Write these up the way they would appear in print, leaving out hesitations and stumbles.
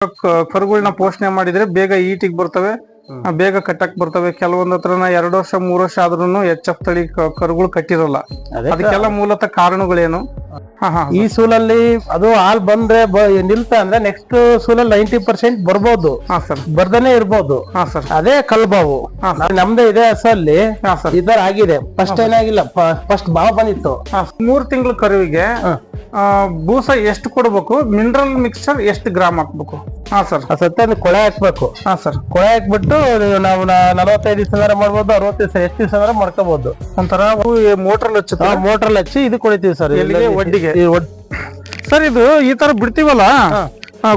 ಕರುಗಳನ್ನ ಪೋಷಣೆ ಮಾಡಿದ್ರೆ ಬೇಗ ಈಟಿಗೆ ಬರ್ತವೆ, ಬೇಗ ಕಟ್ಟಕ್ ಬರ್ತವೆ. ಕೆಲವೊಂದ್ ಹತ್ರನ 2 ವರ್ಷ 3 ವರ್ಷ ಆದ್ರೂ HF ತಳಿ ಕರುಗಳು ಕಟ್ಟಿರಲ್ಲ. ಅದಕ್ಕೆಲ್ಲ ಮೂಲತಃ ಕಾರಣಗಳೇನು? ಈ ಸೂಲಲ್ಲಿ ಅದು ಹಾಲ್ ಬಂದ್ರೆ ನಿಲ್ತ ಅಂದ್ರೆ ನೆಕ್ಸ್ಟ್ ಸೂಲಲ್ಲಿ 90% ಬರ್ಬೋದು, ಬರ್ದನೆ ಇರ್ಬೋದು. ಅದೇ ಕಲ್ಬಾವು ನಮ್ದೇ ಇದೆ ಹಸಲ್ಲಿ ಈ ತರ ಆಗಿದೆ. ಫಸ್ಟ್ ಏನಾಗಿಲ್ಲ, ಫಸ್ಟ್ ಬಾವು ಬಂದಿತ್ತು. 3 ತಿಂಗಳ ಕರುವಿಗೆ ಬೂಸ ಎಷ್ಟು ಕೊಡ್ಬೇಕು? ಮಿನರಲ್ ಮಿಕ್ಸ್ಚರ್ ಎಷ್ಟು ಗ್ರಾಮ್ ಹಾಕ್ಬೇಕು? ಸತ್ಯ ಕೊಳೆ ಹಾಕ್ಬೇಕು. ಕೊಳೆ ಹಾಕ್ಬಿಟ್ಟು ನಾವು 45 ದಿವಸ ಮಾಡ್ಬೋದು, 60 ದಿವಸ, ಎಷ್ಟು ದಿವಸ ಮಾಡ್ಕೋಬಹುದು. ಒಂಥರ ಮೋಟ್ರಲ್ ಹಚ್ಚಿ ಇದು ಕೊಡ್ತೀವಿ ಸರ್ ಒಡ್ಡಿಗೆ. ಸರ್ ಇದು ಈ ತರ ಬಿಡ್ತೀವಲ್ಲ,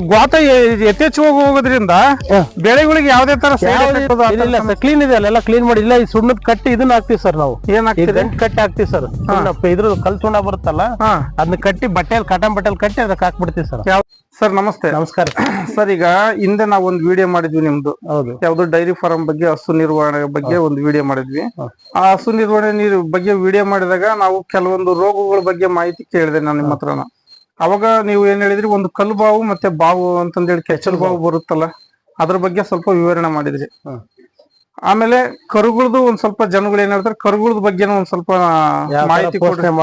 ಗೋತ ಯಥೇಚ್ಛವಾಗಿ ಹೋಗೋದ್ರಿಂದ ಬೆಳೆಗಳಿಗೆ ಯಾವ್ದೇ ತರ ಕ್ಲೀನ್ ಇದೆ ಅಲ್ಲೆಲ್ಲ ಕ್ಲೀನ್ ಮಾಡಿ. ಇಲ್ಲ ಈ ಸುಣ್ಣದ ಕಟ್ಟಿ ಇದನ್ನ ಹಾಕ್ತಿವಿ ಸರ್ ನಾವು. ಗಂಟು ಕಟ್ಟಿ ಹಾಕ್ತಿವಿ ಸರ್. ಇದ್ರ ಕಲ್ ಸುಣ್ಣ ಬರುತ್ತಲ್ಲ ಅದನ್ನ ಕಟ್ಟಿ ಬಟ್ಟೆಯಲ್ಲಿ ಕಾಟನ್ ಬಟ್ಟೆಯಲ್ಲಿ ಕಟ್ಟಿ ಅದಕ್ಕೆ ಹಾಕ್ಬಿಡ್ತೀವಿ ಸರ್. ಸರ್ ನಮಸ್ತೆ. ನಮಸ್ಕಾರ ಸರ್, ಈಗ ಹಿಂದೆ ನಾವು ಒಂದು ವಿಡಿಯೋ ಮಾಡಿದ್ವಿ ನಿಮ್ದು. ಹೌದು. ಯಾವ್ದು ಡೈರಿ ಫಾರ್ಮ್ ಬಗ್ಗೆ, ಹಸು ನಿರ್ವಹಣೆ ಬಗ್ಗೆ ಒಂದು ವಿಡಿಯೋ ಮಾಡಿದ್ವಿ. ಆ ಹಸು ನಿರ್ವಹಣೆ ಬಗ್ಗೆ ವಿಡಿಯೋ ಮಾಡಿದಾಗ ನಾವು ಕೆಲವೊಂದು ರೋಗಗಳ ಬಗ್ಗೆ ಮಾಹಿತಿ ಕೇಳಿದೆ ನಾನು ನಿಮ್ಮ ಹತ್ರನ. ಅವಾಗ ನೀವು ಏನ್ ಹೇಳಿದ್ರಿ, ಒಂದು ಕಲ್ಲು ಬಾವು ಮತ್ತೆ ಬಾವು ಅಂತಂದೇಳಿ ಕೆಚ್ಚಲು ಬಾವು ಬರುತ್ತಲ್ಲ, ಅದ್ರ ಬಗ್ಗೆ ಸ್ವಲ್ಪ ವಿವರಣೆ ಮಾಡಿದ್ರಿ. ಆಮೇಲೆ ಕರುಗಳದು ಒಂದ್ ಸ್ವಲ್ಪ ಜನಗಳು ಏನ್ ಹೇಳ್ತಾರೆ, ಕರುಗಳದ ಬಗ್ಗೆನೂ ಒಂದ್ ಸ್ವಲ್ಪ ಮಾಹಿತಿ ಕೊಡ್ರಿ.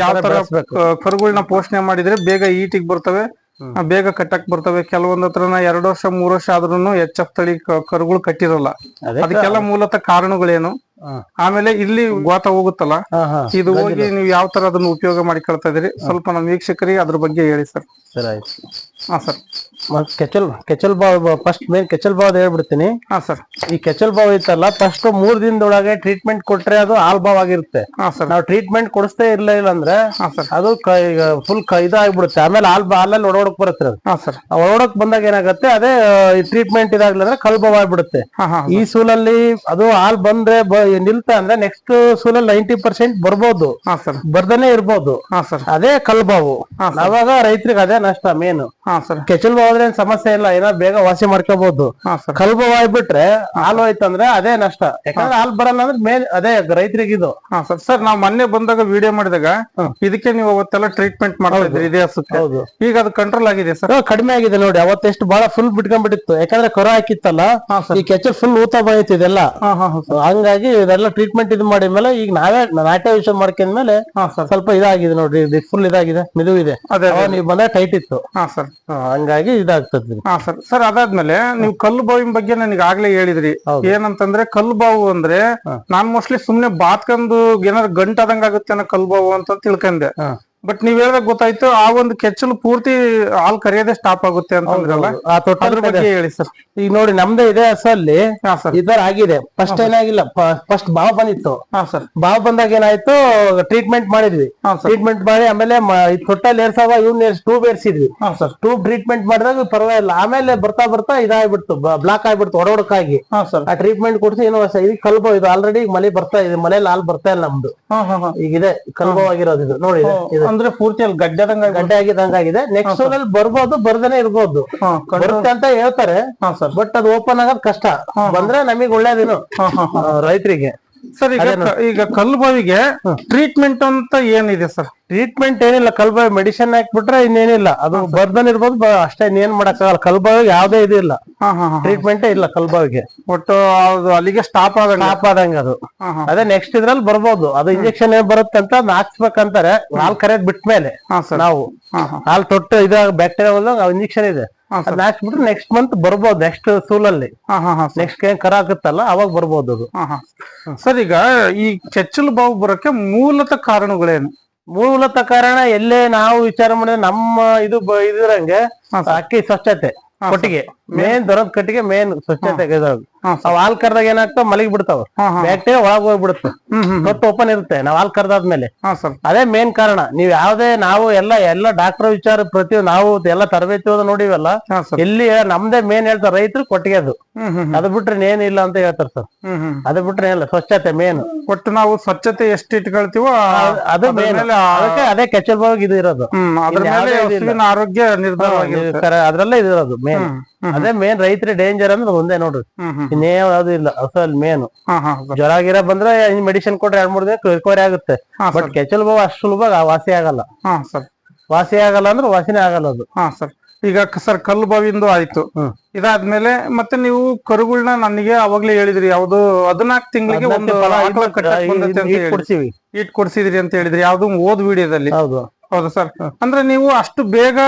ಯಾವ ತರ ಕರುಗಳನ್ನ ಪೋಷಣೆ ಮಾಡಿದ್ರೆ ಬೇಗ ಈಟಿಗೆ ಬರ್ತವೆ, ಬೇಗ ಕಟ್ಟಕ್ ಬರ್ತವೆ. ಕೆಲವೊಂದ್ ಹತ್ರನ 2 ವರ್ಷ 3 ವರ್ಷ ಆದ್ರೂ HF ತಳಿ ಕರುಗಳು ಕಟ್ಟಿರಲ್ಲ. ಅದಕ್ಕೆಲ್ಲ ಮೂಲತಃ ಕಾರಣಗಳೇನು? ಆಮೇಲೆ ಇಲ್ಲಿ ಗೋತ ಹೋಗುತ್ತಲ್ಲ, ಇದು ಹೋಗಿ ನೀವು ಯಾವ ತರ ಅದನ್ನ ಉಪಯೋಗ ಮಾಡಿಕೊಳ್ತಾ ಇದೀರಿ, ಸ್ವಲ್ಪ ನಮ್ಮ ವೀಕ್ಷಕರಿಗೆ ಅದ್ರ ಬಗ್ಗೆ ಹೇಳಿ ಸರ್. ಸರ್ ಆಯ್ತು. ಸರ್ ಕೆಚ್ಚಲ್ ಬಾವು ಫಸ್ಟ್ ಮೇನ್ ಕೆಚ್ಚಲ್ ಬಾವ್ ಹೇಳ್ಬಿಡ್ತೀನಿ. ಸರ್ ಈ ಕೆಚ್ಚಲ್ ಬಾವ್ ಐತಲ್ಲ, ಫಸ್ಟ್ 3 ದಿನದೊಳಗೆ ಟ್ರೀಟ್ಮೆಂಟ್ ಕೊಟ್ರೆ ಅದು ಹಾಲ್ ಬಾವ್ ಆಗಿರುತ್ತೆ. ನಾವು ಟ್ರೀಟ್ಮೆಂಟ್ ಕೊಡಿಸ್ತೇ ಇರ್ಲಿಲ್ಲ ಅಂದ್ರೆ ಅದು ಫುಲ್ ಇದಾಗ್ಬಿಡುತ್ತೆ. ಆಮೇಲೆ ಹಾಲಲ್ಲಿ ಒಡೋಡಕ್ ಬರುತ್ತೆ. ಒಡೋಡಕ್ ಬಂದಾಗ ಏನಾಗುತ್ತೆ, ಅದೇ ಟ್ರೀಟ್ಮೆಂಟ್ ಇದಾಗ್ಲಿಲ್ಲ ಅಂದ್ರೆ ಕಲ್ ಬಾವ್ ಆಗ್ಬಿಡುತ್ತೆ. ಈ ಸೂಲಲ್ಲಿ ಅದು ಹಾಲ್ ಬಂದ್ರೆ ನಿಲ್ತ ಅಂದ್ರೆ ನೆಕ್ಸ್ಟ್ ಸೂಲಲ್ಲಿ 90% ಬರ್ಬೋದು, ಬರ್ದನೆ ಇರ್ಬೋದು. ಅದೇ ಕಲ್ ಬಾವು. ಅವಾಗ ರೈತರಿಗೆ ಅದೇ ನಷ್ಟ ಮೇನು. ಕೆಚ್ಚಲ್ ಬಾವ್ ಆದ್ರೆ ಸಮಸ್ಯೆ ಇಲ್ಲ, ಏನೋ ಬೇಗ ವಾಸಿ ಮಾಡ್ಕೋಬಹುದು. ಕಲ್ ಬಾವ್ ಆಗ್ಬಿಟ್ರೆ ಹಾಲು ಹೋಯ್ತಂದ್ರೆ ಅದೇ ನಷ್ಟ. ಯಾಕಂದ್ರೆ ಹಾಲ್ ಬರಲ್ಲ ಅಂದ್ರೆ ಮೇನ್ ಅದೇ ರೈತರಿಗೆ ಇದು. ಸರ್ ನಾವು ಮೊನ್ನೆ ಬಂದಾಗ ವಿಡಿಯೋ ಮಾಡಿದಾಗ ಇದಕ್ಕೆ ನೀವು ಅವತ್ತೆಲ್ಲ ಟ್ರೀಟ್ಮೆಂಟ್ ಮಾಡ್ತಾ ಇದ್ರಿ ಇದೇ ಹಸುಕ್ಕೆ. ಈಗ ಅದು ಕಂಟ್ರೋಲ್ ಆಗಿದೆ ಸರ್? ಕಡಿಮೆ ಆಗಿದೆ ನೋಡಿ. ಅವತ್ತೆಷ್ಟು ಬಹಳ ಫುಲ್ ಬಿಟ್ಕೊಂಡ್ಬಿಟ್ಟಿತ್ತು, ಯಾಕಂದ್ರೆ ಕರು ಹಾಕಿತ್ತಲ್ಲ, ಈ ಕೆಚ್ಚಲ್ ಫುಲ್ ಊತ ಬಂದಿತ್ತು ಇದೆಲ್ಲ. ಹಂಗಾಗಿ ಇದೆಲ್ಲ ಟ್ರೀಟ್ಮೆಂಟ್ ಇದು ಮಾಡಿದ್ಮೇಲೆ ಈಗ ನಾವೇ ನಾಟ್ಯ ವಿಷಯ ಮಾಡ್ಕೊಂಡ್ಮೇಲೆ ಸ್ವಲ್ಪ ಇದಾಗಿದೆ ನೋಡ್ರಿ, ಫುಲ್ ಇದಾಗಿದೆ, ಮಿದು ಇದೆ. ನೀವು ಬಂದಾಗ ಟೈಟ್ ಇತ್ತು, ಹಂಗಾಗಿ ಇದಾಗ್ತದೆ. ಸರ್ ಅದಾದ್ಮೇಲೆ ನೀವು ಕಲ್ಲು ಬಾವಿನ ಬಗ್ಗೆ ನನಗೆ ಆಗ್ಲೇ ಹೇಳಿದ್ರಿ. ಏನಂತಂದ್ರೆ ಕಲ್ಲು ಬಾವು ಅಂದ್ರೆ ನಾನ್ ಮೋಸ್ಟ್ಲಿ ಸುಮ್ನೆ ಬಾತ್ಕಂದು ಏನಾದ್ರು ಗಂಟಾದಂಗ ಆಗುತ್ತೆ ಅನ್ನೋ ಕಲ್ಲು ಬಾವು ಅಂತ ತಿಳ್ಕೊಂಡೆ. ಬಟ್ ನೀವ್ ಹೇಳಿದಾಗ ಗೊತ್ತಾಯ್ತು, ಆ ಒಂದು ಕೆಚ್ಚಲು ಪೂರ್ತಿ ಹಾಲ್ ಕರಿಯೋದೇ ಸ್ಟಾಪ್ ಆಗುತ್ತೆ ಅಂತಂದ್ರಲ್ಲ, ಅದ್ರ ಬಗ್ಗೆ ಹೇಳಿ ಸರ್. ಈಗ ನೋಡಿ ನಮ್ದೇ ಇದೆ ಹಸಲ್ಲಿ ಈ ತರ ಆಗಿದೆ. ಫಸ್ಟ್ ಏನಾಗಿಲ್ಲ, ಫಸ್ಟ್ ಬಾವು ಬಂದಿತ್ತು. ಬಾವು ಬಂದಾಗ ಏನಾಯ್ತು, ಟ್ರೀಟ್ಮೆಂಟ್ ಮಾಡಿದ್ವಿ. ಟ್ರೀಟ್ಮೆಂಟ್ ಮಾಡಿ ಆಮೇಲೆ ತೊಟ್ಟಲ್ಲಿ ಏರ್ಸಾವ ಇವ್ನ ಟ್ಯೂಬ್ ಏರ್ಸಿದ್ವಿ. ಟ್ಯೂಬ್ ಟ್ರೀಟ್ಮೆಂಟ್ ಮಾಡಿದಾಗ ಪರವಾಗಿಲ್ಲ. ಆಮೇಲೆ ಬರ್ತಾ ಬರ್ತಾ ಇದಾಗ್ಬಿಡ್ತು, ಬ್ಲಾಕ್ ಆಗ್ಬಿಡ್ತು ಒಡೊಡಕ್ಕಾಗಿ. ಆ ಟ್ರೀಟ್ಮೆಂಟ್ ಕೊಡ್ಸಿ ಏನೋ ಇದು ಕಲ್ಬಾವ್. ಇದು ಆಲ್ರೆಡಿ ಮಳೆ ಬರ್ತಾ ಇದೆ, ಮಳೆಯಲ್ಲಿ ಹಾಲ್ ಬರ್ತಾ ಇಲ್ಲ ನಮ್ದು. ಈಗಿದೆ ಕಲ್ಬಾವ್ ಆಗಿರೋದು ಇದು ನೋಡಿ. ಅಂದ್ರೆ ಪೂರ್ತಿ ಅಲ್ಲಿ ಗಡ್ಡೆ ಆಗಿದಂಗಾಗಿದೆ. ನೆಕ್ಸ್ಟ್ ಸೋಲಲ್ಲಿ ಬರ್ಬೋದು, ಬರ್ದೇನೆ ಇರ್ಬೋದು. ಬರುತ್ತೆ ಅಂತ ಹೇಳ್ತಾರೆ, ಬಟ್ ಅದು ಓಪನ್ ಆಗೋದ್ ಕಷ್ಟ. ಬಂದ್ರೆ ನಮಗ್ ಒಳ್ಳೇದಿನು ರೈತರಿಗೆ. ಸರ್ ಈಗ ಕಲ್ಲು ಬಾವಿಗೆ ಟ್ರೀಟ್ಮೆಂಟ್ ಅಂತ ಏನಿದೆ ಸರ್? ಟ್ರೀಟ್ಮೆಂಟ್ ಏನಿಲ್ಲ, ಕಲ್ಬಾವಿ ಮೆಡಿಸಿನ್ ಹಾಕ್ಬಿಟ್ರೆ ಇನ್ನೇನಿಲ್ಲ. ಅದು ಬರ್ದನ್ ಇರ್ಬೋದು ಅಷ್ಟೇ, ಇನ್ನೇನ್ ಮಾಡಕ್ಕಾಗಲ್ಲ. ಕಲ್ಬಾವಿಗೆ ಯಾವ್ದೇ ಇದು ಇಲ್ಲ, ಟ್ರೀಟ್ಮೆಂಟೇ ಇಲ್ಲ ಕಲ್ಬಾವಿಗೆ. ಒಟ್ಟು ಅಲ್ಲಿಗೆ ಸ್ಟಾಪ್ ಆದಂಗ ಅದು. ಅದೇ ನೆಕ್ಸ್ಟ್ ಇದ್ರಲ್ಲಿ ಬರ್ಬೋದು. ಅದು ಇಂಜೆಕ್ಷನ್ ಏನ್ ಬರುತ್ತೆ ಅಂತ ಹಾಕ್ಸ್ಬೇಕಂತಾರೆ, ಹಾಲ್ ಕರೆಯೋದ್ ಬಿಟ್ಮೇಲೆ ನಾವು ಹಾಲ್ ತೊಟ್ಟು ಇದಾಗ ಬ್ಯಾಕ್ಟೀರಿಯಾ ಇಂಜೆಕ್ಷನ್ ಇದೆ, ಅದನ್ನ ಹಾಕ್ಸ್ಬಿಟ್ರೆ ನೆಕ್ಸ್ಟ್ ಮಂತ್ ಬರ್ಬೋದು. ನೆಕ್ಸ್ಟ್ ಸೂಲಲ್ಲಿ ನೆಕ್ಸ್ಟ್ ಏನ್ ಕರ ಆಗುತ್ತಲ್ಲ ಅವಾಗ ಬರ್ಬೋದು ಅದು. ಸರ್ ಈಗ ಈ ಕೆಚ್ಚಲು ಬಾವು ಬರೋಕೆ ಮೂಲತಃ ಕಾರಣಗಳೇನು? ಮೂಲತಃ ಕಾರಣ ಎಲ್ಲೇ ನಾವು ವಿಚಾರ ಮಾಡಿದ್ರೆ ನಮ್ಮ ಇದ್ರಂಗೆ ಅಕ್ಕಿ ಸ್ವಚ್ಛತೆ, ಕೊಟ್ಟಿಗೆ ಮೇನ್ ದೊರದ್ ಕಟ್ಟಿಗೆ ಮೇನ್ ಸ್ವಚ್ಛತೆ. ಹಾಲ್ ಕರ್ದಾಗ ಏನಾಗ್ತಾವ, ಮಲಗಿ ಬಿಡ್ತಾವ, ಬ್ಯಾಕ್ಟೀರಿಯಾ ಒಳಗ್ ಹೋಗ್ಬಿಡುತ್ತೆ, ತೊಟ್ಟು ಓಪನ್ ಇರುತ್ತೆ ನಾವ್ ಹಾಲ್ ಕರ್ದಾದ್ಮೇಲೆ. ಅದೇ ಮೇನ್ ಕಾರಣ. ನೀವ್ ಯಾವ್ದೇ ನಾವು ಎಲ್ಲ ಡಾಕ್ಟರ್ ವಿಚಾರ ಪ್ರತಿಯೊಂದು ನಾವು ಎಲ್ಲ ತರಬೇತಿ ಹೋದ ನೋಡಿವಲ್ಲ, ಎಲ್ಲಿ ನಮ್ದೇ ಮೇನ್ ಹೇಳ್ತಾರ ರೈತರು ಕೊಟ್ಟಿಗೆ ಅದು ಬಿಟ್ರೆ ಏನಿಲ್ಲ ಅಂತ ಹೇಳ್ತಾರ ಸರ್. ಅದು ಬಿಟ್ರೆ ಏನಿಲ್ಲ, ಸ್ವಚ್ಛತೆ ಮೇನ್. ಒಟ್ಟು ನಾವು ಸ್ವಚ್ಛತೆ ಎಷ್ಟು ಇಟ್ಕೊಳ್ತೀವೋ ಅದು ಮೇನ್. ಅದಕ್ಕೆ ಅದೇ ಕೆಚ್ಚಲ್ ಬಾವಿಗೆ ಇದು ಇರೋದು, ಆರೋಗ್ಯ ನಿರ್ಧಾರ ಅದ್ರಲ್ಲೇ ಇದಿರೋದು ಮೇನ್. ಅದೇ ಮೇನ್ ರೈತರಿ ಡೇಂಜರ್ ಅಂದ್ರೆ ಒಂದೇ ನೋಡ್ರಿ, ಇನ್ನೇನು ಯಾವ್ದು ಇಲ್ಲ ಅಸಲ್ ಮೇನು. ಜ್ವರ ಗಿರ ಬಂದ್ರೆ ಮೆಡಿಸಿನ್ ಕೊಟ್ರೆ 2-3 ದಿನ ರಿಕವರಿ ಆಗುತ್ತೆ. ಬಟ್ ಕೆಚ್ಚಲ್ ಬಾವು ಅಷ್ಟು ಸುಲಭ ವಾಸಿ ಆಗಲ್ಲ. ವಾಸಿ ಆಗಲ್ಲ ಅಂದ್ರೆ ವಾಸಿನೇ ಆಗಲ್ಲ ಅದು. ಈಗ ಸರ್ ಕಲ್ಲು ಬಾವಿಂದು ಆಯ್ತು. ಇದಾದ್ಮೇಲೆ ಮತ್ತೆ ನೀವು ಕರುಗಳನ್ನ ನನಗೆ ಅವಾಗ್ಲೇ ಹೇಳಿದ್ರಿ ಯಾವ್ದು 14 ತಿಂಗಳಿಗೆ ಒಂದು ಆಕಳ ಕಟ್ಟಕ್ ಬಂದೈತೆ ಅಂತ ಹೇಳಿ ಈಟ್ ಕೊಡ್ಸಿದ್ರಿ ಅಂತ ಹೇಳಿದ್ರಿ ಯಾವ್ದು ಓದ್ ವಿಡಿಯೋದಲ್ಲಿ. ಹೌದಾ ಸರ್? ಅಂದ್ರೆ ನೀವು ಅಷ್ಟು ಬೇಗ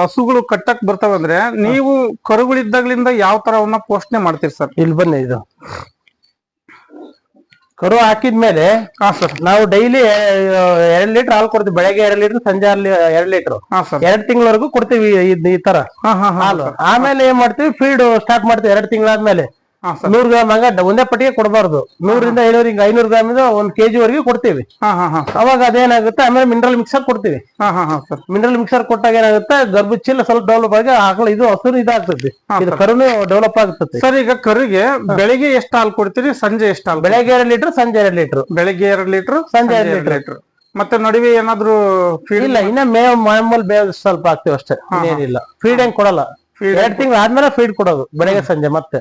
ಹಸುಗಳು ಕಟ್ಟಕ್ ಬರ್ತಾವಂದ್ರೆ ನೀವು ಕರುಗಳಿದ್ದಾಗ್ಲಿಂದ ಯಾವ ತರ ಅವನ್ನ ಪೋಷಣೆ ಮಾಡ್ತೀರಿ ಸರ್? ಇಲ್ಲಿ ಬನ್ನಿ, ಇದು ಕರು ಹಾಕಿದ್ಮೇಲೆ ನಾವು ಡೈಲಿ 2 ಲೀಟರ್ ಹಾಲು ಕೊಡ್ತೀವಿ. ಬೆಳಗ್ಗೆ 2 ಲೀಟರ್, ಸಂಜೆ 2 ಲೀಟರ್, 2 ತಿಂಗಳವರೆಗೂ ಕೊಡ್ತೀವಿ ಈ ತರ ಹಾಲು. ಆಮೇಲೆ ಏನ್ ಮಾಡ್ತೀವಿ, ಫೀಡ್ ಸ್ಟಾರ್ಟ್ ಮಾಡ್ತೀವಿ 2 ತಿಂಗಳಾದ್ಮೇಲೆ. 100 ಗ್ರಾಮ್ ಹಂಗ ಒಂದೇ ಪಟ್ಟಿಗೆ ಕೊಡಬಾರ್ದು. 100 ರಿಂದ 500 ಗ್ರಾಮ್ 1 kg ವರೆಗೂ ಕೊಡ್ತೀವಿ. ಅವಾಗ ಅದೇನಾಗುತ್ತೆ, ಆಮೇಲೆ ಮಿನರಲ್ ಮಿಕ್ಸರ್ ಕೊಡ್ತೀವಿ. ಮಿನರಲ್ ಮಿಕ್ಸರ್ ಕೊಟ್ಟಾಗ ಏನಾಗುತ್ತೆ, ಗರ್ಭಚೀಲ ಸ್ವಲ್ಪ ಡೆವಲಪ್ ಆಗಿ ಆಕಳ ಇದು ಹಸುರು ಇದಾಗ್ತದೆ, ಇದು ಕರುನು ಡೆವಲಪ್ ಆಗ್ತದೆ. ಸರ್ ಈಗ ಕರುಗೆ ಬೆಳಿಗ್ಗೆ ಎಷ್ಟು ಹಾಲು ಕೊಡ್ತೀರಿ, ಸಂಜೆ ಎಷ್ಟು ಹಾಲು? ಬೆಳಗ್ಗೆ 2 ಲೀಟರ್, ಸಂಜೆ 2 ಲೀಟರ್. ಬೆಳಿಗ್ಗೆ 2 ಲೀಟರ್, ಸಂಜೆ 2 ಲೀಟರ್. ಮತ್ತೆ ನಡುವೆ ಏನಾದ್ರು ಫೀಡ್ ಇಲ್ಲ, ಇನ್ನ ಮಾಮೂಲಿ ಬೇವ್ ಸ್ವಲ್ಪ ಹಾಕ್ತಿವಿ ಅಷ್ಟೇ, ಏನಿಲ್ಲ. ಫೀಡ್ ಏನ್ ಕೊಡಲ್ಲ. 2 ತಿಂಗಳು ಆದ್ಮೇಲೆ ಫೀಡ್ ಕೊಡೋದು, ಬೆಳಗ್ಗೆ ಸಂಜೆ ಮತ್ತೆ.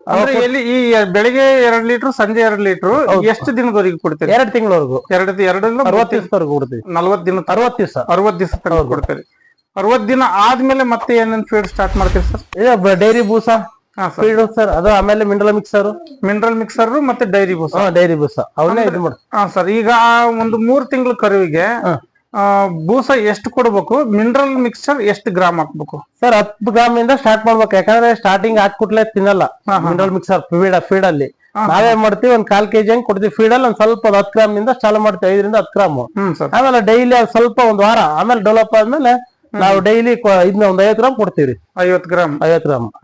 ಅಂದ್ರೆ ಎಲ್ಲಿ ಈ ಬೆಳಿಗ್ಗೆ 2 ಲೀಟರ್, ಸಂಜೆ 2 ಲೀಟರ್ ಎಷ್ಟು ದಿನದವರೆಗೆ ಕೊಡ್ತೀರಿ? 2 ತಿಂಗಳವರೆಗೂ. 2 60 ದಿವಸವರೆಗೂ ಕೊಡ್ತೀವಿ. 40 ದಿನ, 60 ದಿವಸ ತನಕ ಕೊಡ್ತೀರಿ. 60 ದಿನ ಆದ್ಮೇಲೆ ಮತ್ತೆ ಏನೇನ್ ಫೀಡ್ ಸ್ಟಾರ್ಟ್ ಮಾಡ್ತೀರಿ ಸರ್? ಇದು ಡೈರಿ ಬೂಸ ಫೀಡ್ ಸರ್, ಅದು ಆಮೇಲೆ ಮಿನರಲ್ ಮಿಕ್ಸರ್ ಮತ್ತೆ ಡೈರಿ ಬೂಸ ಅವನ್ನೇ ಇದು ಮಾಡಿ. ಸರ್ ಈಗ ಒಂದು 3 ತಿಂಗಳ ಕರುವಿಗೆ ಬೂಸ ಎಷ್ಟು ಕೊಡ್ಬೇಕು, ಮಿನರಲ್ ಮಿಕ್ಸರ್ ಎಷ್ಟು ಗ್ರಾಮ್ ಹಾಕ್ಬೇಕು ಸರ್? 10 ಗ್ರಾಮ್ ಇಂದ ಸ್ಟಾರ್ಟ್ ಮಾಡ್ಬೇಕು. ಯಾಕಂದ್ರೆ ಸ್ಟಾರ್ಟಿಂಗ್ ಹಾಕ್ಬಿಟ್ಲೆ ತಿನ್ನಲ್ಲ ಮಿನರಲ್ ಮಿಕ್ಸರ್ ಫೀಡ್ ಅಲ್ಲಿ. ನಾವೇನ್ ಮಾಡ್ತೀವಿ, 1/4 kg ಹಂಗ್ ಕೊಡ್ತೀವಿ. ಫೀಡ್ ಅಲ್ಲಿ ಒಂದ್ ಸ್ವಲ್ಪ 10 ಗ್ರಾಮ್ ಇಂದ ಚಾಲು ಮಾಡ್ತೀವಿ, 5 ರಿಂದ 10 ಗ್ರಾಮ್. ಆಮೇಲೆ ಡೈಲಿ ಸ್ವಲ್ಪ 1 ವಾರ ಆಮೇಲೆ ಡೆವಲಪ್ ಆದ್ಮೇಲೆ ನಾವು ಡೈಲಿ ಇದನ್ನ 50 ಗ್ರಾಮ್ ಕೊಡ್ತೀವಿ. 50 ಗ್ರಾಮ್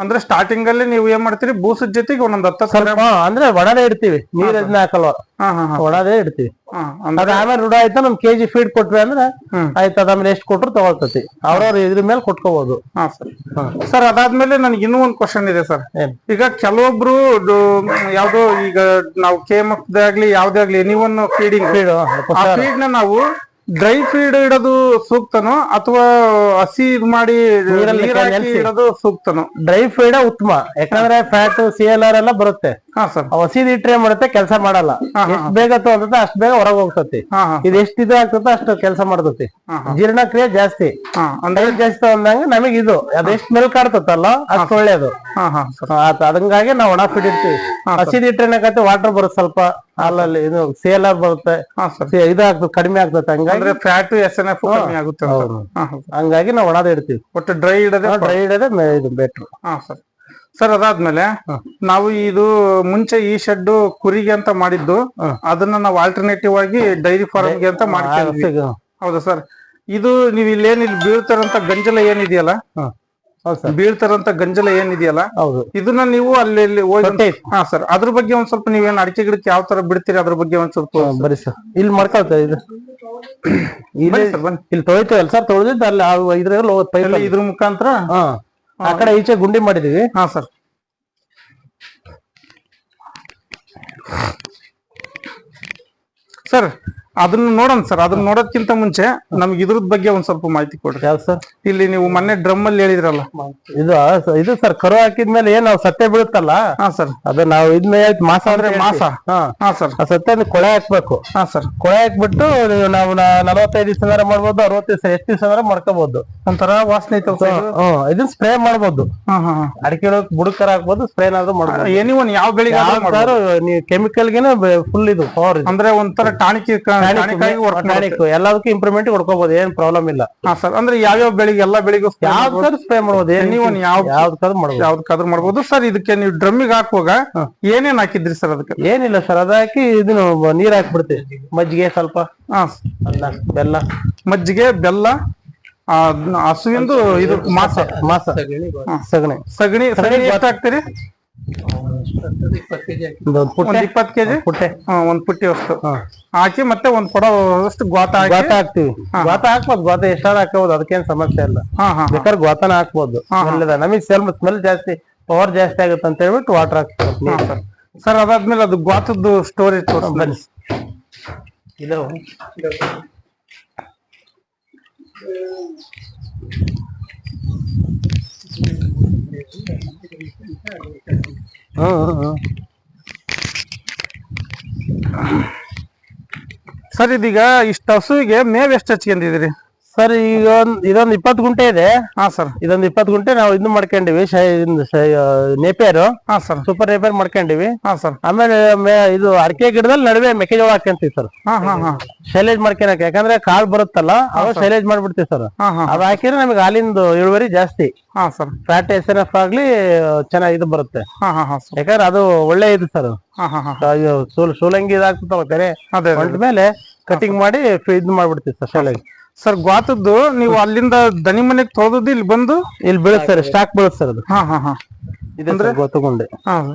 ಅಂದ್ರೆ ಸ್ಟಾರ್ಟಿಂಗ್ ಅಲ್ಲಿ ನೀವು ಏನ್ ಮಾಡ್ತೀರಿ, ಬೂಸದ ಜೊತೆಗೆ ಒಂದೊಂದ್ 10 ಗ್ರಾಮ್ ಅಂದ್ರೆ ಒಣದೇ ಇಡ್ತೀವಿ, ನೀರ್ ಅದನ್ನ ಹಾಕಲ್ವ, ಒಣದೇ ಇಡ್ತೀವಿ. ಆಮೇಲೆ ರೂಢ ಆಯ್ತಾ, 1 kg ಫೀಡ್ ಕೊಟ್ವಿ ಅಂದ್ರೆ ಆಯ್ತು, ಅದಾದ್ಮೇಲೆ ಎಷ್ಟು ಕೊಟ್ರು ತಗೊಳ್ತತಿ. ಅವ್ರವ್ರ ಇದ್ರ ಮೇಲೆ ಕೊಟ್ಕೋಬಹುದು. ಸರ್ ಅದಾದ್ಮೇಲೆ ನನ್ಗೆ ಇನ್ನೂ ಒಂದ್ ಕ್ವಶನ್ ಇದೆ ಸರ್. ಈಗ ಕೆಲವೊಬ್ರು ಯಾವ್ದೋ ಈಗ ನಾವು KMF ಆಗ್ಲಿ ಯಾವ್ದೇ ಆಗ್ಲಿ ನೀವೊಂದು ಫೀಡ್ ನ ನಾವು ಡ್ರೈ ಫೀಡ್ ಇಡೋದು ಸೂಕ್ತನೋ ಅಥವಾ ಹಸಿ ಇದು ಮಾಡಿ ಇಡೋದು ಸೂಕ್ತನೋ? ಡ್ರೈ ಫೀಡ್ ಉತ್ತಮ, ಯಾಕಂದ್ರೆ ಫ್ಯಾಟ್ CLR ಎಲ್ಲ ಬರುತ್ತೆ. ಹಸಿದ್ ಇಟ್ರೆ ಮಾಡುತ್ತೆ, ಕೆಲಸ ಮಾಡಲ್ಲ. ಎಷ್ಟ್ ಬೇಗ ತಗೋತೈತೆ ಅಷ್ಟ್ ಬೇಗ ಹೊರಗೆ ಹೋಗ್ತತಿ. ಇದು ಎಷ್ಟು ಇದು ಆಗ್ತದೆ ಅಷ್ಟು ಕೆಲಸ ಮಾಡ್ತತಿ. ಜೀರ್ಣಕ್ರಿಯೆ ಜಾಸ್ತಿ, ಜಾಸ್ತಿ ತಗೊಂಡಂಗ ನಮಗ್ ಇದು ಅದೆಷ್ಟ್ ಮೆಲ್ಕ್ ಆಡ್ತಲ್ಲ ಅಷ್ಟು ಒಳ್ಳೇದು. ಅದಂಗಾಗಿ ನಾವು ಒಣ ಫೀಡ್ ಇರ್ತೀವಿ. ಹಸಿದ್ ಇಟ್ರೆ ಏನಾಗತ್ತೆ, ವಾಟರ್ ಬರುತ್ತೆ ಸ್ವಲ್ಪ ಹಾಲಲ್ಲಿ, ಇದು CLR ಬರುತ್ತೆ, ಇದಾಗ್ತದೆ, ಕಡಿಮೆ ಆಗ್ತದೆ. ಹಂಗಾಗಿ ಫ್ಯಾಟ್ SNF ಕಡಿಮೆ ಆಗುತ್ತೆ. ಹಂಗಾಗಿ ನಾವು ಒಣದ ಇಡ್ತೀವಿ. ಒಟ್ಟು ಡ್ರೈ ಇಡೋದೇ ಇದು ಬೆಟ್ರು. ಸರ್ ಅದಾದ್ಮೇಲೆ ನಾವು ಇದು ಮುಂಚೆ ಈ ಶೆಡ್ ಕುರಿಗೆ ಅಂತ ಮಾಡಿದ್ದು, ಅದನ್ನ ನಾವು ಆಲ್ಟರ್ನೇಟಿವ್ ಆಗಿ ಡೈರಿ ಫಾರ್ಮ್ಗೆ ಅಂತ ಮಾಡ್ತೀವಿ. ಹೌದಾ ಸರ್? ಇದು ನೀವು ಇಲ್ಲಿ ಬೀಳ್ತಾರಂತ ಗಂಜಲ ಏನಿದೆಯಲ್ಲ, ಬೀಳ್ತಾರಂತ ಗಂಜಲ ಏನಿದೆಯಲ್ಲ, ಇದನ್ನ ನೀವು ಅಲ್ಲಿ ಹೋಗಿ ಸರ್ ಅದ್ರ ಬಗ್ಗೆ ಒಂದ್ ಸ್ವಲ್ಪ ನೀವೇನ್ ಅಡಿಕೆ ಗಿಡಕ್ಕೆ ಯಾವ ತರ ಬಿಡ್ತೀರಿ ಅದ್ರ ಬಗ್ಗೆ ಒಂದ್ ಸ್ವಲ್ಪ ಬರೀ ಸರ್. ಇಲ್ಲಿ ಮಾಡ್ಕೊಳ್ತಾರೆ, ಇದು ಇಲ್ಲಿ ತೊಳಿತೀವಲ್ಲ ಸರ್, ತೊಳೆದಿದ್ದು ಅಲ್ಲಿ ಇದ್ರ ಮುಖಾಂತರ ಆ ಕಡೆ ಈಚೆ ಗುಂಡಿ ಮಾಡಿದೀವಿ. ಸರ್ ಸರ್ ಅದನ್ನ ನೋಡೋಣ ಸರ್. ಅದನ್ನ ನೋಡೋದ್ಕಿಂತ ಮುಂಚೆ ನಮ್ಗೆ ಇದ್ರದ್ ಬಗ್ಗೆ ಒಂದ್ ಸ್ವಲ್ಪ ಮಾಹಿತಿ ಕೊಡ್ರಿ. ಯಾವ್ದು ಸರ್? ಇಲ್ಲಿ ನೀವು ಮೊನ್ನೆ ಡ್ರಮ್ ಅಲ್ಲಿ ಹೇಳಿದ್ರಲ್ಲ, ಇದು ಸರ್ ಕರು ಹಾಕಿದ್ಮೇಲೆ ಏನ್ ನಾವು ಸತ್ತೆ ಬೀಳುತ್ತಲ್ಲ ಸರ್, ಅದು ನಾವು ಇದ್ಮೇಲೆ ಮಾಸ ಅಂದ್ರೆ ಮಾಸ ಸರ್, ಆ ಸತ್ತೆ ಕೊಳೆ ಹಾಕ್ಬೇಕು. ಸರ್ ಕೊಳೆ ಹಾಕ್ಬಿಟ್ಟು ನಾವು 45 ದಿವಸ ಮಾಡ್ಬೋದು, 60 ದಿವಸ, ಎಷ್ಟು ದಿವಸ ಮಾಡ್ಕೋಬಹುದು. ಒಂಥರ ವಾಸನೆ ಇದನ್ನ ಸ್ಪ್ರೇ ಮಾಡ್ಬೋದು. ಅಡಿಕೆ ಬುಡಕರ ಹಾಕ್ಬೋದು, ಸ್ಪ್ರೇ ಏನಾದ್ರು ಮಾಡ್ಬೋದು. ಏನಿವನ್ ಯಾವ ಬೆಳಿಗ್ಗೆ ನೀವು ಕೆಮಿಕಲ್ಗೆನ ಫುಲ್ ಇದು ಪವರ್, ಅಂದ್ರೆ ಒಂಥರ ಟಾನಿಕ್ ಎಲ್ಲದಕ್ಕೂ ಇಂಪ್ರೂವ್ಮೆಂಟ್ ಹೊಡ್ಕೋಬಹುದು, ಏನ್ ಪ್ರಾಬ್ಲಮ್ ಇಲ್ಲ. ಸರ್ ಅಂದ್ರೆ ಯಾವ್ಯಾವ ಬೆಳಿಗ್ಗೆ ಎಲ್ಲಾ ಬೆಳಿಗ್ಗೆ ಯಾವ್ದಾದ್ರು ಸ್ಪ್ರೇ ಮಾಡ್ಬೋದು, ಯಾವ್ದಾದ್ರು ಮಾಡ್ಬೋದು. ಸರ್ ಇದಕ್ಕೆ ನೀವು ಡ್ರಮ್ಮಿಗೆ ಹಾಕುವಾಗ ಏನೇನ್ ಹಾಕಿದ್ರಿ ಸರ್? ಅದಕ್ಕೆ ಏನಿಲ್ಲ ಸರ್, ಅದ ಹಾಕಿ ಇದನ್ನು ನೀರ್ ಹಾಕ್ಬಿಡ್ತೀವಿ. ಮಜ್ಜಿಗೆ ಸ್ವಲ್ಪ, ಬೆಲ್ಲ, ಮಜ್ಜಿಗೆ, ಬೆಲ್ಲ, ಹಸುವಿಂದು ಇದು ಮಾಸ ಸಗಣಿ ಎಷ್ಟು ಹಾಕ್ತೀರಿ? 20 ಕೆಜಿ ಪುಟ್ಟೆ, ಒಂದ್ ಪುಟ್ಟಿ ವಸ್ತು ಹಾಕಿ ಮತ್ತೆ ಒಂದ್ ಕೊಡೋಷ್ಟು ಗೋತ ಹಾಕ್ತಿವಿ. ಗೋತ ಹಾಕ್ಬೋದು, ಗೋತ ಎಷ್ಟಾದ್ರು ಹಾಕಬಹುದು, ಅದಕ್ಕೇನ್ ಸಮಸ್ಯೆ ಇಲ್ಲ. ಬೇಕಾದ್ರೆ ಗೋತನ ಹಾಕ್ಬೋದು. ನಮಗೆ ಸ್ಮೆಲ್ ಜಾಸ್ತಿ, ಪವರ್ ಜಾಸ್ತಿ ಆಗುತ್ತೆ ಅಂತ ಹೇಳ್ಬಿಟ್ಟು ವಾಟರ್ ಹಾಕ್ತೀವಿ. ಸರ್ ಅದಾದ್ಮೇಲೆ ಅದು ಗೋತದ್ದು ಸ್ಟೋರೇಜ್ ಬನ್ನಿ. ಇದು ಸರ್ ಇದೀಗ ಇಷ್ಟ ಹಸುವಿಗೆ ಮೇವ್ ಎಷ್ಟು ಹಚ್ಕೊಂಡಿದ್ರಿ ಸರ್ ಈಗ ಇದೊಂದ್ 20 ಗುಂಟೆ ಇದೆ. ಹಾ ಸರ್. ಇದೊಂದ್ 20 ಗುಂಟೆ ನಾವು ಇದು ಮಾಡ್ಕೊಂಡಿವಿ, ನೇಪಿಯರ್ ಹಾ ಸರ್, ಸೂಪರ್ ನೇಪಿಯರ್ ಮಾಡ್ಕೊಂಡಿವಿ. ಹಾ ಸರ್. ಆಮೇಲೆ ಇದು ಅಡಿಕೆ ಗಿಡದಲ್ಲಿ ನಡುವೆ ಮೆಕ್ಕೆಜೋಳ ಹಾಕ್ಯಂತೀವಿ ಸರ್. ಹಾ ಹಾ ಹಾ. ಶೈಲೇಜ್ ಮಾಡ್ಕೊಳಕ್, ಯಾಕಂದ್ರೆ ಕಾಳು ಬರುತ್ತಲ್ಲ ಅವಾಗ ಶೈಲೇಜ್ ಮಾಡ್ಬಿಡ್ತೀವಿ ಸರ್. ಅದ್ ಹಾಕಿದ್ರೆ ನಮಗೆ ಹಾಲಿಂದು ಇಳುವರಿ ಜಾಸ್ತಿ. ಹಾ ಸರ್. ಫ್ಯಾಟ್ SNF ಆಗ್ಲಿ ಚೆನ್ನಾಗಿ ಇದು ಬರುತ್ತೆ. ಹಾ ಹಾ ಹಾ. ಯಾಕಂದ್ರೆ ಅದು ಒಳ್ಳೆ ಇದು ಸರ್. ಹಾ ಹಾ ಹಾ. ಸೂಲಂಗಿ ಇದಾಗ್ತಲ್ಲ ತೆರೆ ಹೊಂಟ ಮೇಲೆ ಕಟಿಂಗ್ ಮಾಡಿ ಇದು ಮಾಡ್ಬಿಡ್ತೀವಿ ಸರ್ ಶೈಲೇಜ್. ಸರ್ ಗ್ವಾತದ್ದು ನೀವು ಅಲ್ಲಿಂದ ದನಿ ಮನೆಗ್ ತೊಳೆದು ಇಲ್ಲಿ ಬಂದು ಇಲ್ಲಿ ಬೀಳುತ್ತೆ ಸರ್, ಸ್ಟಾಕ್ ಬೀಳುತ್ತೆ ಸರ್ ಅದು. ಹಾ ಹಾ ಹಾ. ಅಂದ್ರೆ ಗೊತ್ತಗೊಂಡೆ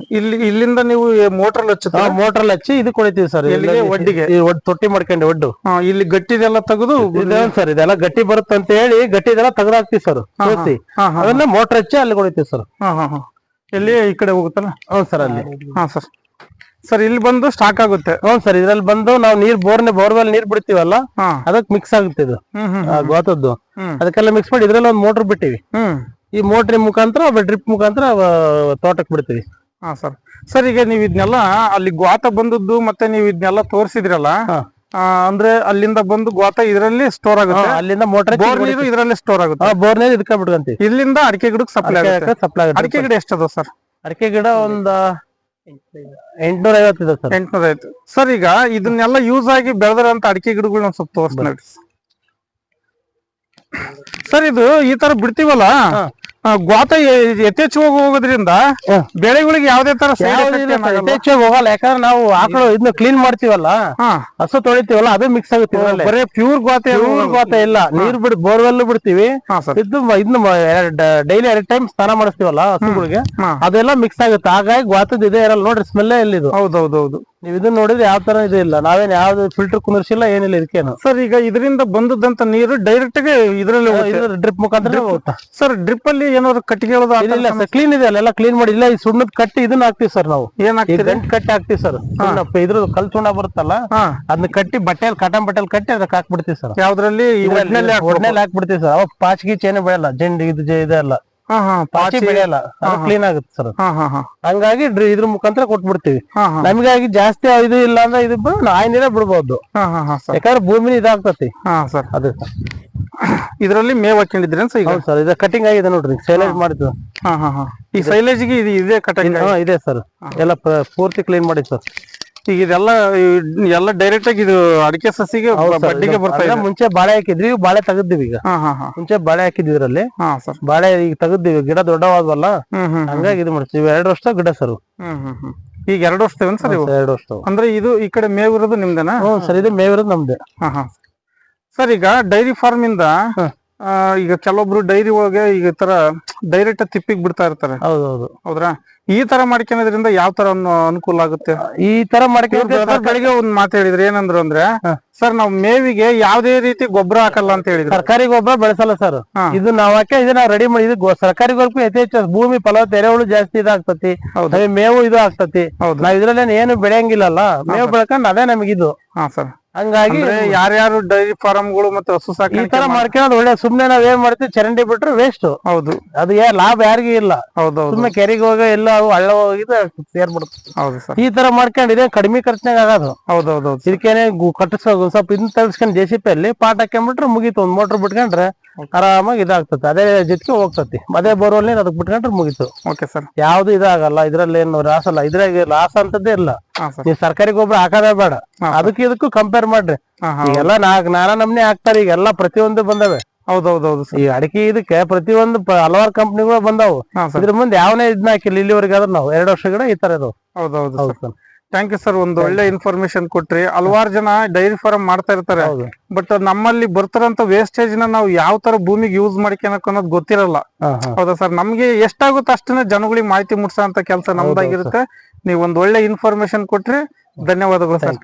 ಇಲ್ಲಿಂದ ನೀವು ಮೋಟರ್ ಹಚ್ಚುತ್ತಾ? ಮೋಟರ್ ಹಚ್ಚಿ ಇದು ಕೊಡ್ತೀವಿ ಸರ್. ಒಡ್ಡಿಗೆ ತೊಟ್ಟಿ ಮಾಡ್ಕೊಂಡು ಒಡ್ಡು ಇಲ್ಲಿ ಗಟ್ಟಿದೆಲ್ಲ ತೆಗೆದು ಸರ್, ಇದೆಲ್ಲ ಗಟ್ಟಿ ಬರುತ್ತೆ ಅಂತ ಹೇಳಿ ಗಟ್ಟಿದೆಲ್ಲ ತೆಗೆದಾಕ್ತಿವಿ ಸರ್. ಅದನ್ನ ಮೋಟರ್ ಹಚ್ಚಿ ಅಲ್ಲಿ ಕೊಡ್ತೀವಿ ಸರ್. ಎಲ್ಲಿ ಈ ಕಡೆ ಹೋಗುತ್ತಲ್ಲ? ಹ್ಞೂ ಸರ್, ಅಲ್ಲಿ. ಹಾ ಸರ್. ಸರ್ ಇಲ್ಲಿ ಬಂದು ಸ್ಟಾಕ್ ಆಗುತ್ತೆ? ಹ್ಞೂ ಸರ್, ಇದ್ರಲ್ಲಿ ಬಂದು ನಾವು ನೀರ್ ಬೋರ್ವೆಲ್ ನೀರ್ ಬಿಡ್ತೀವಲ್ಲ ಅದಕ್ಕೆ ಮಿಕ್ಸ್ ಆಗುತ್ತೆ ಇದು ಗೋತದ್ದು. ಅದಕ್ಕೆಲ್ಲ ಮಿಕ್ಸ್ ಮಾಡಿ ಇದ್ರಲ್ಲಿ ಒಂದು ಮೋಟರ್ ಬಿಟ್ಟಿವಿ. ಈ ಮೋಟ್ರಿ ಮುಖಾಂತರ ಡ್ರಿಪ್ ಮುಖಾಂತರ ತೋಟಕ್ಕೆ ಬಿಡ್ತೀವಿ. ಹಾ ಸರ್. ಸರ್ ಈಗ ನೀವ್ ಇದನ್ನೆಲ್ಲ ಅಲ್ಲಿ ಗ್ವಾತ ಬಂದದ್ದು ಮತ್ತೆ ನೀವು ಇದನ್ನೆಲ್ಲ ತೋರಿಸಿದ್ರಲ್ಲ, ಅಂದ್ರೆ ಅಲ್ಲಿಂದ ಬಂದು ಗ್ವಾತ ಇದರಲ್ಲಿ ಸ್ಟೋರ್ ಆಗುತ್ತೆ, ಅಲ್ಲಿಂದ ಮೋಟರ್ ಬೋರ್ ನೀರು ಇದರಲ್ಲಿ ಸ್ಟೋರ್ ಆಗುತ್ತೆ, ಬೋರ್ ನೀರು ಇದಕ್ಕೆ ಬಿಡ್ಕಂತೀವಿ. ಇಲ್ಲಿಂದ ಅಡಿಕೆ ಗಿಡಕ್ಕೆ ಸಪ್ಲೈ ಆಗುತ್ತೆ. ಅಡಿಕೆ ಗಿಡ ಎಷ್ಟದ ಸರ್? ಅಡಿಕೆ ಗಿಡ ಒಂದ್ 850 ಇದೆ ಸರ್. 850. ಸರ್ ಈಗ ಇದನ್ನೆಲ್ಲ ಯೂಸ್ ಆಗಿ ಬೆಳೆದ್ರಂತ ಅಡಿಕೆ ಗಿಡಗಳನ್ನ ಸ್ವಲ್ಪ ತೋರಿಸ್ ನೋಡಿ ಸರ್. ಇದು ಈ ತರ ಬಿಡ್ತೀವಲ್ಲ, ಗ್ವಾತ ಯಥೇಚ್ಛವಾಗಿ ಹೋಗೋದ್ರಿಂದ ಬೆಳೆಗಳಿಗೆ ಯಾವ್ದೇ ತರ ಯಥೇಚ್ಛವಾಗಿ ಹೋಗಲ್ಲ. ಯಾಕಂದ್ರೆ ನಾವು ಆಕಳು ಇದನ್ನ ಕ್ಲೀನ್ ಮಾಡ್ತೀವಲ್ಲ, ಹಸು ತೊಳಿತೀವಲ್ಲ, ಅದು ಮಿಕ್ಸ್ ಆಗುತ್ತೆ. ಬರೇ ಪ್ಯೂರ್ ಗ್ವಾತ ಇಲ್ಲ, ನೀರ್ ಬೋರ್ವೆಲ್ ಬಿಡ್ತೀವಿ. ಇದನ್ನ ಡೈಲಿ 2 ಟೈಮ್ ಸ್ನಾನ ಮಾಡಿಸ್ತೀವಲ್ಲ ಹಸುಗಳಿಗೆ, ಅದೆಲ್ಲ ಮಿಕ್ಸ್ ಆಗುತ್ತೆ. ಹಾಗಾಗಿ ಗ್ವಾತದ ಇದೇ ಇರಲ್ಲ ನೋಡ್ರಿ, ಸ್ಮೆಲ್ಲೇ ಇಲ್ಲ ಇದು. ಹೌದೌದೌದು. ನೀವ್ ಇದನ್ನ ನೋಡಿದ್ರೆ ಯಾವ ತರ ಇದು ಇಲ್ಲ, ನಾವೇನ್ ಯಾವ್ದು ಫಿಲ್ಟರ್ ಕುಂದಿರ್ಸಿಲ್ಲ, ಏನಿಲ್ಲ ಇದಕ್ಕೇನು. ಸರ್ ಈಗ ಇದರಿಂದ ಬಂದದಂತ ನೀರು ಡೈರೆಕ್ಟ್ ಗೆ ಇದರಲ್ಲಿ ಡ್ರಿಪ್ ಮುಖಾಂತರ ಹೋಗುತ್ತಾ ಸರ್? ಡ್ರಿಪ್ ಅಲ್ಲಿ ಏನಾದ್ರು ಕಟ್ಟಿಗೆ ಕ್ಲೀನ್ ಇದೆ, ಅಲ್ಲೆಲ್ಲ ಕ್ಲೀನ್ ಮಾಡಿ. ಇಲ್ಲ, ಈ ಸುಣ್ಣದ ಕಟ್ಟಿ ಇದನ್ನ ಹಾಕ್ತಿವಿ ಸರ್ ನಾವು. ಗಂಟು ಕಟ್ಟಿ ಹಾಕ್ತಿವಿ ಸರ್. ಇದ್ರ ಕಲ್ ಸುಣ್ಣ ಬರುತ್ತಲ್ಲ, ಅದನ್ನ ಕಟ್ಟಿ ಬಟ್ಟೆಯಲ್ಲಿ ಕಾಟನ್ ಬಟ್ಟೆಲ್ ಕಟ್ಟಿ ಅದಕ್ಕೆ ಹಾಕ್ಬಿಡ್ತೀವಿ ಸರ್. ಯಾವ್ದ್ರಲ್ಲಿ? ಒಡ್ನೆಲ್ಲಿ ಹಾಕ್ಬಿಡ್ತೀವಿ ಸರ್. ಅವಾಗ ಪಾಚಿ ಚೇನೆ ಬೆಳೆಯಲ್ಲ, ಜೆಂಡ್ ಇದೆಲ್ಲ ಪಾಚಿ ಬೆಳೆಯಲ್ಲ, ಕ್ಲೀನ್ ಆಗುತ್ತೆ ಸರ್. ಹಂಗಾಗಿ ಇದ್ರ ಮುಖಾಂತರ ಕೊಟ್ಬಿಡ್ತೀವಿ. ನಮಗಾಗಿ ಜಾಸ್ತಿ ಇದು ಇಲ್ಲ ಅಂದ್ರೆ ಇದು ನಾಯಿ ನೀರೇ ಬಿಡ್ಬೋದು, ಯಾಕಂದ್ರೆ ಭೂಮಿ ಇದಾಗ್ತತಿ. ಅದು ಇದರಲ್ಲಿ ಮೇವ್ ಹಾಕೊಂಡಿದ್ರಿ ಸರ್. ಇದು ಕಟಿಂಗ್ ಆಗಿದೆ ನೋಡ್ರಿ, ಸೈಲೇಜ್ ಮಾಡಿದ್ದು. ಈ ಸೈಲೇಜ್ ಗೆ ಇದೆ ಕಟಿಂಗ್ ಇದೆ ಸರ್. ಎಲ್ಲ ಪೂರ್ತಿ ಕ್ಲೀನ್ ಮಾಡಿ ಸರ್. ಈಗ ಇದೆಲ್ಲ ಡೈರೆಕ್ಟ್ ಆಗಿ ಇದು ಅಡಿಕೆ ಸಸಿಗೆ ಬಡ್ಡಿಗೆ ಬರ್ತಾ ಇದೆ. ಮುಂಚೆ ಬಾಳೆ ಹಾಕಿದ್ವಿ, ಬಾಳೆ ತೆಗದ್ದಿವಿ. ಈಗ ಮುಂಚೆ ಬಾಳೆ ಹಾಕಿದ್ವಿ ಇದ್ರಲ್ಲಿ. ಬಾಳೆ ಈಗ ತೆಗದ್ದಿವಿ, ಗಿಡ ದೊಡ್ಡವಾದ್ವಲ್ಲ, ಹಂಗಾಗಿ ಇದು ಮಾಡ್ತೀವಿ. 2 ವರ್ಷ ಗಿಡ ಸರ್. ಈಗ 2 ವರ್ಷ ಸರ್? 2 ವರ್ಷ. ಅಂದ್ರೆ ಇದು ಈ ಕಡೆ ಮೇವ್ ಇರೋದು ನಿಮ್ದೇನಾ? ಸರ್, ಇದು ಮೇವ್ ಇರೋದು ನಮ್ದೆ. ಸರ್ ಈಗ ಡೈರಿ ಫಾರ್ಮ್ ಇಂದ ಈಗ ಕೆಲವೊಬ್ರು ಡೈರಿ ಒಳಗೆ ಈಗ ತರ ಡೈರೆಕ್ಟ್ ತಿಪ್ಪಿಗೆ ಬಿಡ್ತಾ ಇರ್ತಾರೆ. ಹೌದ್ರಾ? ಈ ತರ ಮಾಡ್ಕೊಳ್ಳೋದ್ರಿಂದ ಯಾವ ತರ ಅನುಕೂಲ ಆಗುತ್ತೆ? ಈ ತರ ಮಾಡ್ಕೊಂಡ್ರೆ ಬೆಳಿಗ್ಗೆ ಒಂದ್ ಮಾತು ಹೇಳಿದ್ರೆ ಏನಂದ್ರು ಅಂದ್ರೆ, ಸರ್ ನಾವ್ ಮೇವಿಗೆ ಯಾವ್ದೇ ರೀತಿ ಗೊಬ್ಬರ ಹಾಕಲ್ಲ ಅಂತ ಹೇಳಿದ್ರು. ಸರ್ಕಾರಿ ಗೊಬ್ಬರ ಬೆಳೆಸಲ್ಲ ಸರ್. ಇದು ನಾವ್ ಇದನ್ನ ರೆಡಿ ಮಾಡಿ, ಇದು ಸರ್ಕಾರಿ ಗೊಬ್ಬರ ಯಥೇಚ್ಛ ಭೂಮಿ ಫಲವತ್ತ ಎರೆಹುಳು ಜಾಸ್ತಿ ಇದಾಗ್ತತಿ, ಮೇವು ಇದು ಆಗ್ತತಿ. ನಾವ್ ಇದ್ರಲ್ಲಿ ಏನು ಬೆಳೆಯಂಗಿಲ್ಲಲ್ಲ, ಮೇವು ಬೆಳ್ಕೊಂಡ್ ಅದೇ ನಮಗಿದು. ಹಂಗಾಗಿ ಯಾರ್ಯಾರು ಡೈರಿ ಫಾರ್ಮ್ಗಳು ಮತ್ತೆ ಹಸು ಸಾಕಿ ಈ ತರ ಮಾಡ್ಕೊಳ್ಳೋದು ಒಳ್ಳೆ. ಸುಮ್ನೆ ನಾವ್ ಏನ್ ಮಾಡ್ತೀವಿ, ಚರಂಡಿ ಬಿಟ್ರೆ ವೇಸ್ಟ್. ಹೌದು, ಅದು ಲಾಭ ಯಾರಿಗೂ ಇಲ್ಲ. ಸುಮ್ನೆ ಕೆರೆಗೆ ಹೋಗ ಎಲ್ಲ ಹಳ್ಳ ಹೋಗಿದ್ರೆ ಸೇರ್ಬಿಡುತ್ತೆ. ಹೌದು ಸರ್. ಈ ತರ ಮಾಡ್ಕೊಂಡು ಇದೇ ಕಡಿಮೆ ಖರ್ಚಿನಾಗ ಆಗೋದು. ಹೌದೌದು. ಇದಕ್ಕೇನೆ ಕಟ್ಟಿಸೋದು ಸ್ವಲ್ಪ ಇದನ್ನ ತಗ್ಸ್ಕೊಂಡು JCP ಅಲ್ಲಿ ಪಾಟ್ ಹಾಕೊಂಡ್ಬಿಟ್ರೆ ಮುಗೀತು. ಒಂದ್ ಮೋಟರ್ ಬಿಟ್ಕೊಂಡ್ರೆ ಆರಾಮಾಗಿ ಇದಾಗ್ತದೆ. ಅದೇ ಜೊತೆಗೆ ಹೋಗ್ತತಿ, ಅದೇ ಬೋರ್ವೆಲ್ ನೀರ್ ಅದಕ್ಕೆ ಬಿಟ್ಕೊಂಡ್ರೆ ಮುಗೀತು. Okay sir. ಯಾವ್ದು ಇದಾಗಲ್ಲ, ಇದ್ರಲ್ಲಿ ಏನು ಲಾಸ್ ಅಲ್ಲ. ಇದ್ರಾಗ ಲಾಸ್ ಅಂತದ್ದೇ ಇಲ್ಲ. ನೀವು ಸರ್ಕಾರಿ ಗೊಬ್ಬರ ಹಾಕೋದೇ ಬೇಡ, ಅದಕ್ಕೆ ಇದಕ್ಕೂ ಕಂಪೇರ್ ಮಾಡ್ರಿ. ಈಗೆಲ್ಲ ನಾನಾ ನಮ್ನೆ ಹಾಕ್ತಾರೆ ಈಗೆಲ್ಲ, ಪ್ರತಿಯೊಂದು ಬಂದವೆ. ಹೌದೌದೌದು. ಈ ಅಡಿಕೆ ಇದಕ್ಕೆ ಪ್ರತಿಯೊಂದು ಹಲವಾರು ಕಂಪ್ನಿಗಳು ಬಂದಾವು. ಇದ್ರ ಮುಂದೆ ಯಾವನೇ ಇದನ್ನ ಹಾಕಿಲ್ಲ ಇಲ್ಲಿವರೆಗೆ. ಆದ್ರೆ ನಾವು 2 ವರ್ಷ ಗಿಡ ಈ ತರ ಇದಾವೆ. ಹೌದೌದು. ಥ್ಯಾಂಕ್ ಯು ಸರ್, ಒಂದು ಒಳ್ಳೆ ಇನ್ಫಾರ್ಮೇಶನ್ ಕೊಟ್ರಿ. ಹಲವಾರು ಜನ ಡೈರಿ ಫಾರ್ಮ್ ಮಾಡ್ತಾ ಇರ್ತಾರೆ, ಬಟ್ ನಮ್ಮಲ್ಲಿ ಬರ್ತಾರಂತ ವೇಸ್ಟೇಜ್ ನ ನಾವು ಯಾವ ತರ ಭೂಮಿಗೆ ಯೂಸ್ ಮಾಡ್ಕೊಳಕ್ ಅನ್ನೋದು ಗೊತ್ತಿರಲ್ಲ. ಹೌದಾ ಸರ್? ನಮ್ಗೆ ಎಷ್ಟಾಗುತ್ತೆ ಅಷ್ಟನ್ನ ಜನಗಳಿಗೆ ಮಾಹಿತಿ ಮುಟ್ಸೋ ಅಂತ ಕೆಲಸ ನಮ್ದಾಗಿರುತ್ತೆ. ನೀವು ಒಂದ್ ಒಳ್ಳೆ ಇನ್ಫಾರ್ಮೇಶನ್ ಕೊಟ್ರಿ. ಧನ್ಯವಾದಗಳು ಸರ್.